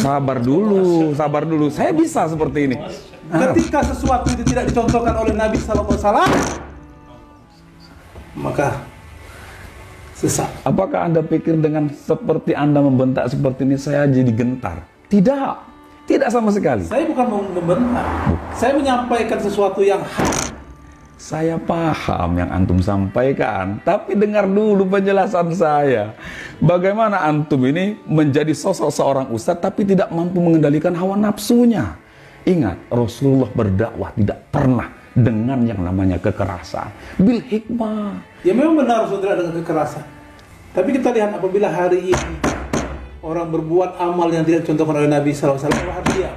Sabar dulu. Saya bisa seperti ini. Ketika sesuatu itu tidak dicontohkan oleh Nabi SAW, maka sesat. Apakah Anda pikir dengan seperti Anda membentak seperti ini saya jadi gentar? Tidak sama sekali. Saya bukan membentak. Saya menyampaikan sesuatu yang hak. Saya paham yang antum sampaikan, tapi dengar dulu penjelasan saya. Bagaimana antum ini menjadi sosok seorang ustadz tapi tidak mampu mengendalikan hawa nafsunya. Ingat, Rasulullah berdakwah tidak pernah dengan yang namanya kekerasan. Bil hikmah. Ya memang benar Rasulullah dengan kekerasan. Tapi kita lihat apabila hari ini orang berbuat amal yang tidak dicontohkan oleh Nabi SAW, harus diam.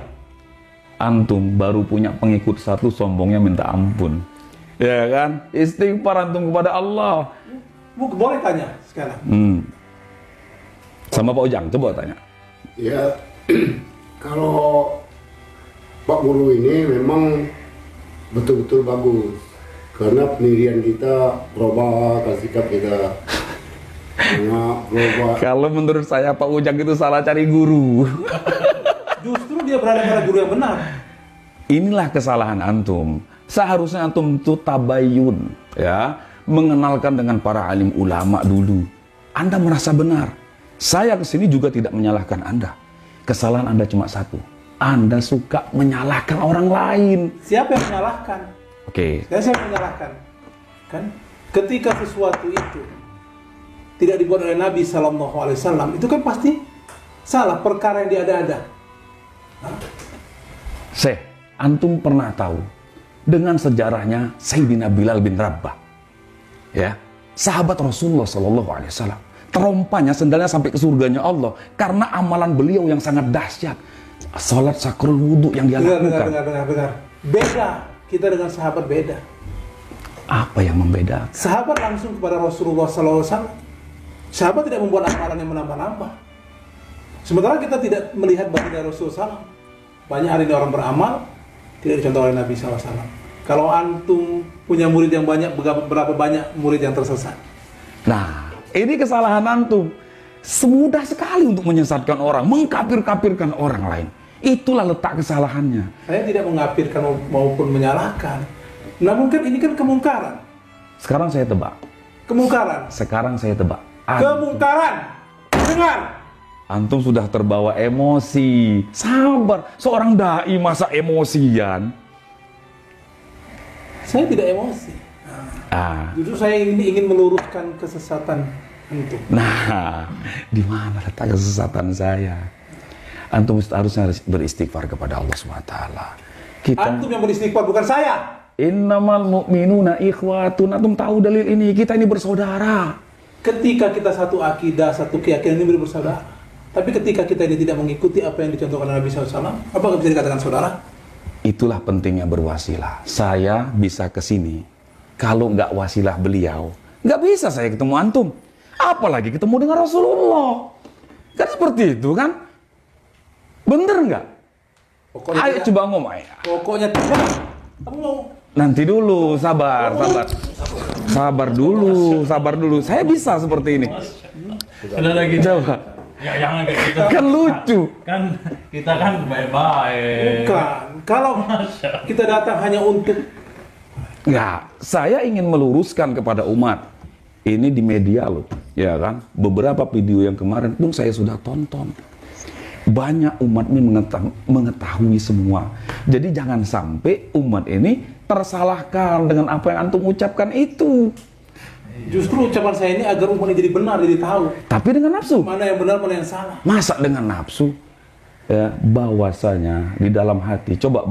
Antum baru punya pengikut satu, sombongnya minta ampun. Ya kan? Istighfar antum kepada Allah. Boleh tanya sekarang. Sama Pak Ujang, coba tanya. Ya, kalau Pak Guru ini memang betul-betul bagus. Karena pendirian kita berubah, sikap kita berubah. Kalau menurut saya Pak Ujang itu salah cari guru. Justru dia berada pada guru yang benar. Inilah kesalahan antum. Seharusnya antum itu tabayun, ya, mengenalkan dengan para alim ulama dulu. Anda merasa benar. Saya kesini juga tidak menyalahkan Anda. Kesalahan Anda cuma satu. Anda suka menyalahkan orang lain. Siapa yang menyalahkan? Oke. Dan siapa yang menyalahkan? Kan? Ketika sesuatu itu tidak dibuat oleh Nabi SAW, itu kan pasti salah, perkara yang diada-ada. Antum pernah tahu dengan sejarahnya Sayyidina Bilal bin Rabah, ya, sahabat Rasulullah SAW. Terompanya sendalnya sampai ke surganya Allah karena amalan beliau yang sangat dahsyat. Salat sakrul wudhu yang dia lakukan. Dengar. Beda, kita dengan sahabat beda. Apa yang membedakan? Sahabat langsung kepada Rasulullah SAW. Sahabat tidak membuat amalan yang menambah-nambah. Sementara kita tidak melihat baginda Rasulullah SAW. Banyak hari ini orang beramal tidak dicontoh oleh Nabi SAW. Kalau antum punya murid yang banyak, berapa banyak murid yang tersesat? Nah, ini kesalahan antum. Semudah sekali untuk menyesatkan orang, mengkafir-kafirkan orang lain. Itulah letak kesalahannya. Saya tidak mengkafirkan maupun menyalahkan. Namun kan ini kan kemungkaran. Sekarang saya tebak. Kemungkaran. Sekarang saya tebak. Kemungkaran. Dengar. Antum sudah terbawa emosi. Sabar, seorang dai masa emosian? Saya tidak emosi. Justru saya ingin meluruskan kesesatan antum. Nah, di mana letak kesesatan saya? Antum harusnya beristighfar kepada Allah SWT. Antum yang beristighfar, bukan saya. Innamal mu'minuna ikhwatun. Antum tahu dalil ini, kita ini bersaudara. Ketika kita satu akidah, satu keyakinan ini bersaudara. Tapi ketika kita ini tidak mengikuti apa yang dicontohkan Nabi SAW, apakah bisa dikatakan saudara? Itulah pentingnya berwasilah. Saya bisa ke sini. Kalau nggak wasilah beliau, nggak bisa saya ketemu antum. Apalagi ketemu dengan Rasulullah. Kan seperti itu kan? Bener nggak? Ayo tidak. Coba ngomong ya. Pokoknya tidak. Kamu mau? Nanti dulu, sabar. Sabar dulu. Saya bisa seperti ini. Ada lagi. Coba. Ya jangan kayak gitu. Kan lucu. Kan kita kan baik-baik. Bukan. Kalau kita datang hanya untuk... Ya, saya ingin meluruskan kepada umat. Ini di media loh, ya kan? Beberapa video yang kemarin pun saya sudah tonton. Banyak umat ini mengetahui semua. Jadi jangan sampai umat ini tersalahkan dengan apa yang antum ucapkan itu. Justru ucapan saya ini agar umat ini jadi benar, jadi tahu. Tapi dengan nafsu. Mana yang benar, mana yang salah. Masa dengan nafsu? Ya, bahwasanya di dalam hati, coba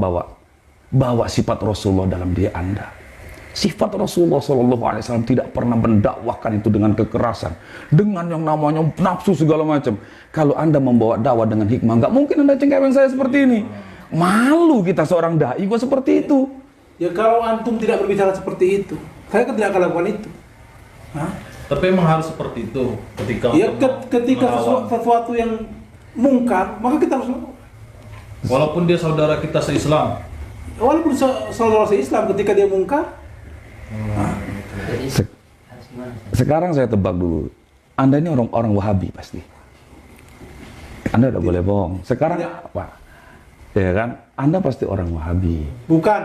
bawa sifat Rasulullah dalam diri Anda. Sifat Rasulullah SAW tidak pernah mendakwahkan itu dengan kekerasan, dengan yang namanya nafsu segala macam. Kalau Anda membawa dakwah dengan hikmah, nggak mungkin Anda cengkewin saya seperti ini. Malu kita seorang dai kok seperti itu. Ya kalau antum tidak berbicara seperti itu, saya kan tidak akan lakukan itu. Hah? Tapi emang harus seperti itu ketika ya ketika sesuatu yang mungkar, maka kita harus lakukan. Walaupun dia saudara kita se-Islam. Walaupun saudara se-Islam, ketika dia mungkar. Sekarang saya tebak dulu. Anda ini orang Wahabi pasti. Anda tidak boleh bohong. Sekarang apa? Ya kan? Anda pasti orang Wahabi. Bukan.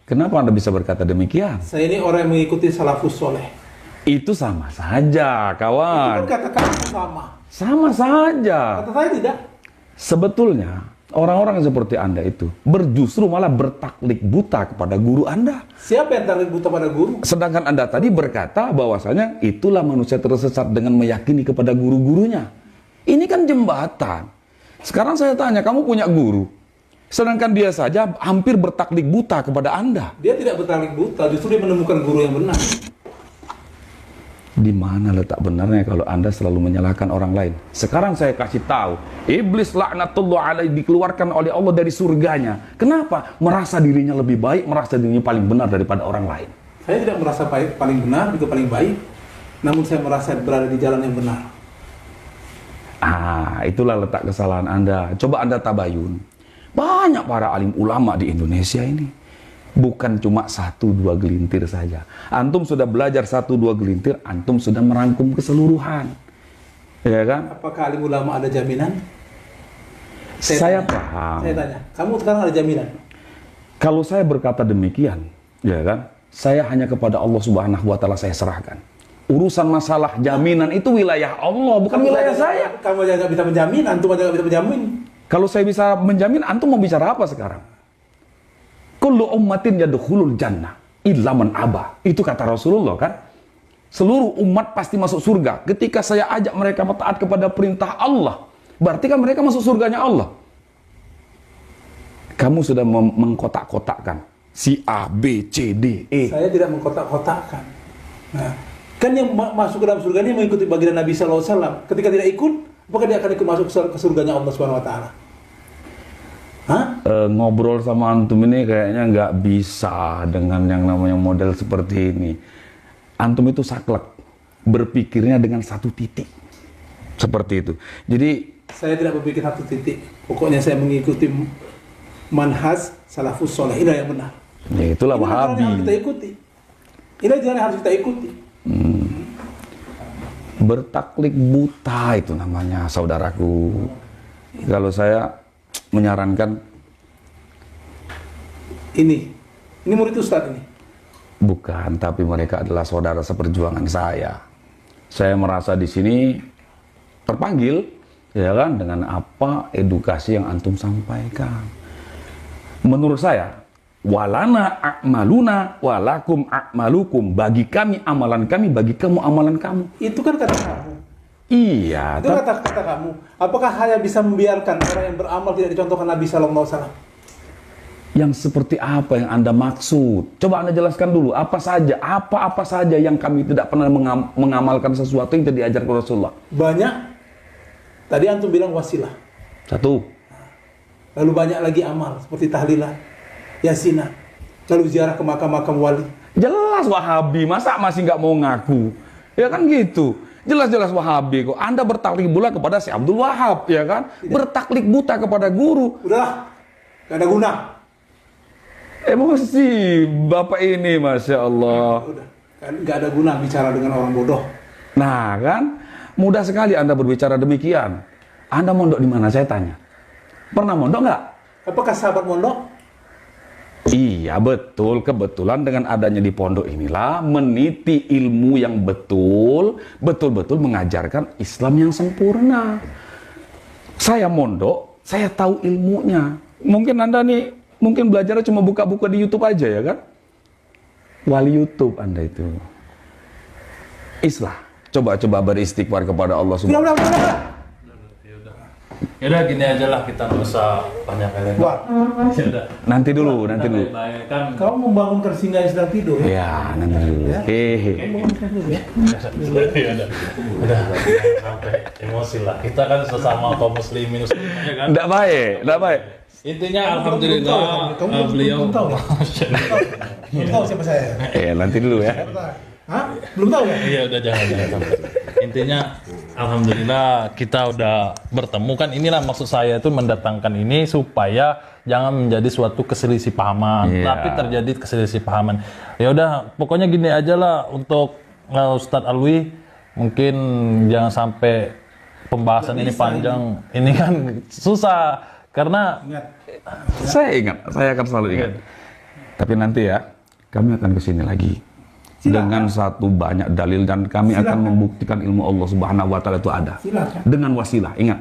Kenapa Anda bisa berkata demikian? Saya ini orang yang mengikuti salafus soleh. Itu sama saja, Itu kawan. kan kata kamu sama. Sama saja. Kata saya tidak. Sebetulnya, orang-orang seperti Anda itu justru malah bertaklid buta kepada guru Anda. Siapa yang taklid buta pada guru? Sedangkan Anda tadi berkata bahwasanya itulah manusia tersesat dengan meyakini kepada guru-gurunya. Ini kan jembatan. Sekarang saya tanya, kamu punya guru. Sedangkan dia saja hampir bertaklid buta kepada Anda. Dia tidak bertaklid buta, justru dia menemukan guru yang benar. Di mana letak benarnya kalau Anda selalu menyalahkan orang lain? Sekarang saya kasih tahu, iblis laknatullah alaihi dikeluarkan oleh Allah dari surganya. Kenapa? Merasa dirinya lebih baik, merasa dirinya paling benar daripada orang lain. Saya tidak merasa paling benar, juga paling baik. Namun saya merasa berada di jalan yang benar. Itulah letak kesalahan Anda. Coba Anda tabayun. Banyak para alim ulama di Indonesia ini. Bukan cuma 1-2 gelintir saja. Antum sudah belajar 1-2 gelintir, antum sudah merangkum keseluruhan. Ya kan? Apakah alim ulama ada jaminan? Saya tanya. paham. Saya tanya, kamu sekarang ada jaminan? Kalau saya berkata demikian, ya kan? Saya hanya kepada Allah Subhanahu wa taala saya serahkan. Urusan masalah jaminan itu wilayah Allah, bukan wilayah saya. Kamu aja nggak bisa menjamin, antum aja nggak bisa menjamin. Kalau saya bisa menjamin, antum mau bicara apa sekarang? Kullu ummatin yadkhulul jannah illa man aba. Itu kata Rasulullah kan? Seluruh umat pasti masuk surga. Ketika saya ajak mereka taat kepada perintah Allah, berarti kan mereka masuk surganya Allah. Kamu sudah mengkotak-kotakkan si A, B, C, D, E. Saya tidak mengkotak-kotakkan. Nah, kan yang masuk ke dalam surga ini mengikuti baginda Nabi SAW. Ketika tidak ikut, apakah dia akan ikut masuk ke surganya Allah Subhanahu Wa Taala? Ngobrol sama antum ini kayaknya nggak bisa dengan yang namanya model seperti ini. Antum itu saklek, berpikirnya dengan satu titik, seperti itu. Jadi saya tidak berpikir satu titik. Pokoknya saya mengikuti manhaj salafus soleh. Inilah yang benar. ya itulah Inilah jalan Wahabi. yang harus kita ikuti. Inilah jalan yang harus kita ikuti. Bertaklid buta itu namanya, saudaraku. Kalau saya menyarankan Ini murid Ustadz ini. bukan, tapi mereka adalah saudara seperjuangan saya. Saya merasa di sini terpanggil, ya kan, dengan apa edukasi yang antum sampaikan. Menurut saya, walana a'maluna walakum a'malukum, bagi kami amalan kami, bagi kamu amalan kamu. Itu kan kata kamu. Iya, Itu kata kamu. Apakah saya bisa membiarkan orang yang beramal tidak dicontohkan Nabi Sallallahu Alaihi Wasallam? yang seperti apa yang Anda maksud? Coba Anda jelaskan dulu, apa saja yang kami tidak pernah mengamalkan sesuatu yang tidak diajarkan Rasulullah. Banyak. Tadi antum bilang wasilah. Satu, Lalu banyak lagi amal seperti tahlilah, yasinah, lalu ziarah ke makam-makam wali. jelas Wahabi, masa masih nggak mau ngaku? Ya kan gitu. Jelas-jelas Wahabi kok. Anda bertaklid buta kepada si Abdul Wahab, ya kan? Bertaklid buta kepada guru. Udah, gak ada guna. Emosi Bapak ini, Masya Allah. Udah, kan gak ada guna bicara dengan orang bodoh. Nah kan, mudah sekali Anda berbicara demikian. Anda mondok di mana, saya tanya. Pernah mondok nggak? Apakah sahabat mondok? Iya betul, kebetulan dengan adanya di pondok inilah meniti ilmu yang betul-betul mengajarkan Islam yang sempurna. Saya mondok, saya tahu ilmunya. Mungkin Anda nih, mungkin belajarnya cuma buka-buka di YouTube aja ya kan? Wali YouTube Anda itu. Islah, coba-coba beristighfar kepada Allah Subhanahu wa Ta'ala. Yaudah gini aja lah, kita nggak usah banyak elemen. Wah, Yaudah. Nanti dulu. Baik-baik kan. kamu membangunkan singa yang sedang tidur ya? Ya, nanti dulu. Hehe. Yaudah. Udah. Sampai emosi lah. Kita kan sesama kaum muslimin ya kan. Nggak baik. Intinya alhamdulillah beliau. Belum tahu ya? Belum tahu siapa saya? Nanti dulu ya. Hah? Belum tahu ya? Iya udah jangan sampai. Intinya alhamdulillah kita udah bertemu kan, inilah maksud saya itu mendatangkan ini supaya jangan menjadi suatu keselisih pahaman, Iya. tapi terjadi keselisih pahaman. Ya udah pokoknya gini aja lah untuk Ustadz Alwi, mungkin jangan sampai pembahasan ini panjang, ini kan susah karena Ingat, Saya ingat, saya akan selalu ingat. Tapi nanti ya, kami akan ke sini lagi. Dengan satu banyak dalil dan kami akan membuktikan ilmu Allah Subhanahu wa taala itu ada. silakan. Dengan wasilah, ingat.